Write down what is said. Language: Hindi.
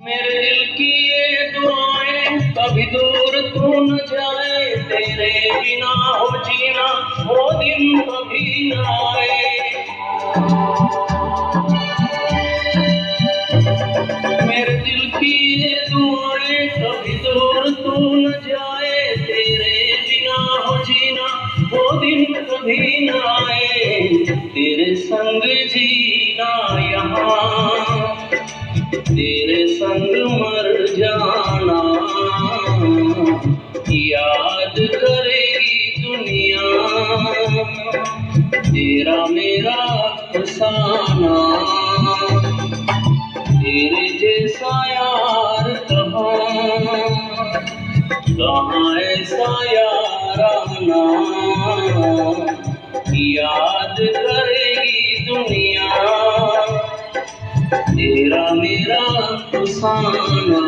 मेरे दिल की ये दुआएं कभी दूर तू न जाए, तेरे बिना हो जीना वो दिन कभी न आए। मेरे दिल की ये दुआएं कभी दूर तू न जाए, तेरे बिना हो जीना वो दिन कभी न आए। तेरे संग जीना यहाँ, तेरे संग मर जाना, याद करेगी दुनिया तेरा मेरा अफसाना। तेरे जैसा यार कहाँ कहाँ ऐसा याराना, याद करेगी दुनिया तेरा मेरा अफसाना।